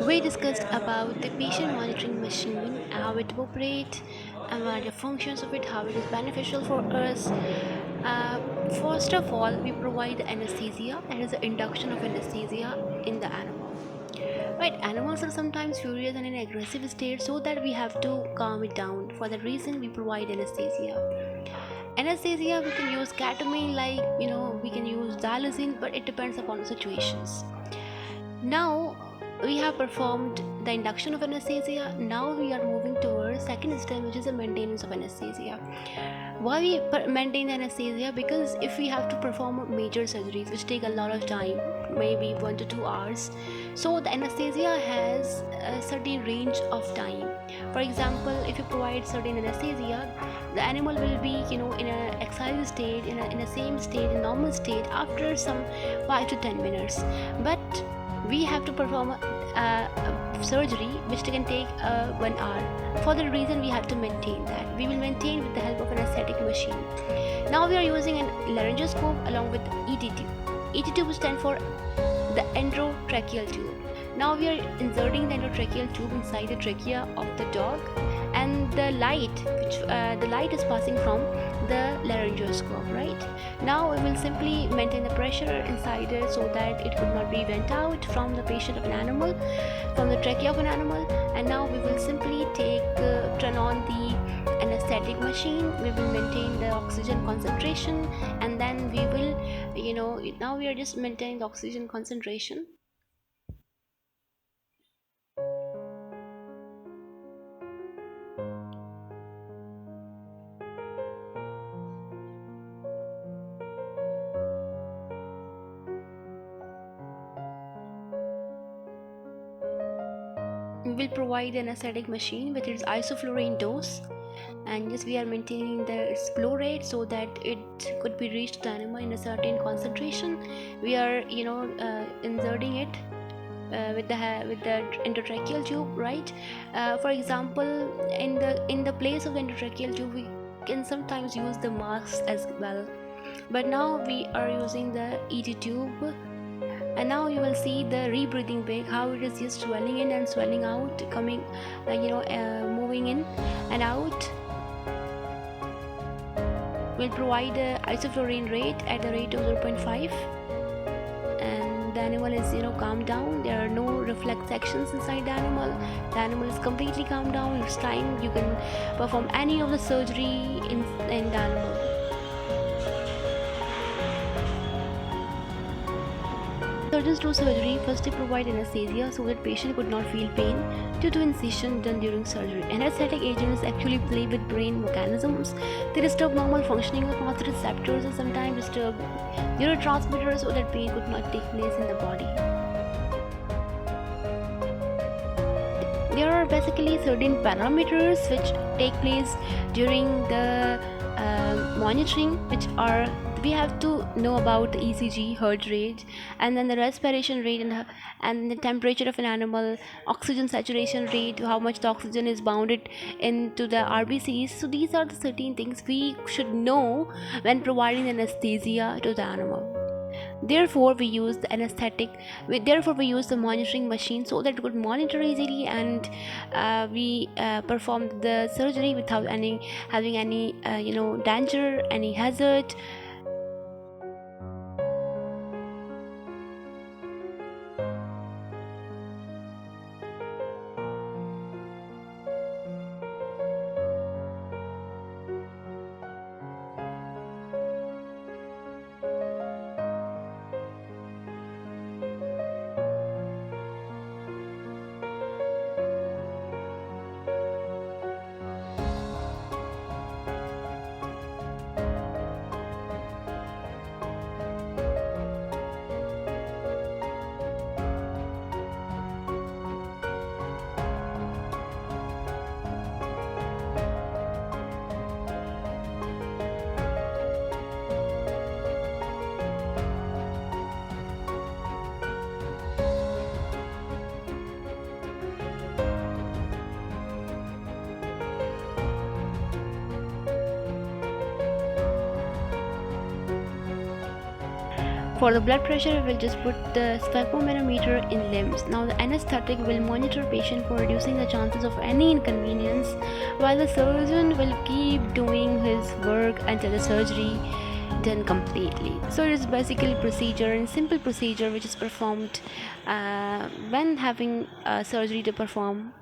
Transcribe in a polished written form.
We discussed about the patient monitoring machine, how it operates, and what are the functions of it, how it is beneficial for us. Uh, First of all, we provide anesthesia, that is the induction of anesthesia in the animal. Right, animals are sometimes furious and in aggressive state, so that we have to calm it down. For that reason, we provide anesthesia. Anesthesia, we can use ketamine, like we can use xylazine, but it depends upon the situations. Now we have performed the induction of anesthesia. Now we are moving towards second step, which is the maintenance of anesthesia. Why we maintain anesthesia? Because if we have to perform major surgeries which take a lot of time, maybe 1 to 2 hours, so the anesthesia has a certain range of time. For example, if you provide certain anesthesia, the animal will be in a exile state, in a same state, in normal state, after some 5 to 10 minutes. But we have to perform a surgery which can take 1 hour. For the reason, we have to maintain that. We will maintain with the help of an anesthetic machine. Now we are using an laryngoscope along with ET tube. ET tube stands for the endotracheal tube. Now we are inserting the endotracheal tube inside the trachea of the dog, and the light is passing from the laryngoscope. Right now, we will simply maintain the pressure inside it so that it could not be went out from the patient of an animal, from the trachea of an animal. And now we will simply turn on the anesthetic machine. We will maintain the oxygen concentration, and then we will now we are just maintaining the oxygen concentration. We will provide an anesthetic machine with its isoflurane dose, and yes, we are maintaining the its flow rate so that it could be reached to the animal in a certain concentration. We are inserting it with the endotracheal tube, right? For example, in the place of the endotracheal tube, we can sometimes use the masks as well, but now we are using the ET tube. And now you will see the rebreathing bag, how it is just swelling in and swelling out, coming moving in and out. We'll provide the isoflurane rate at the rate of 0.5, and the animal is calmed down. There are no reflex actions inside the animal. The animal is completely calmed down. It's time you can perform any of the surgery in the animal. Surgeons do surgery. First, they provide anesthesia so that patient could not feel pain due to incision done during surgery. Anesthetic agents actually play with brain mechanisms. They disturb normal functioning of motor receptors and sometimes disturb neurotransmitters so that pain could not take place in the body. There are basically certain parameters which take place during the monitoring, which are, we have to know about the ECG, heart rate, and then the respiration rate, and the temperature of an animal, oxygen saturation rate, how much the oxygen is bounded into the RBCs. So these are the certain things we should know when providing anesthesia to the animal. Therefore, we use the monitoring machine so that it could monitor easily, and we perform the surgery without having any danger, any hazard. For the blood pressure, we will just put the sphygmomanometer in limbs. Now, the anesthetic will monitor patient for reducing the chances of any inconvenience, while the surgeon will keep doing his work until the surgery done completely. So it is basically procedure and simple procedure which is performed when having surgery to perform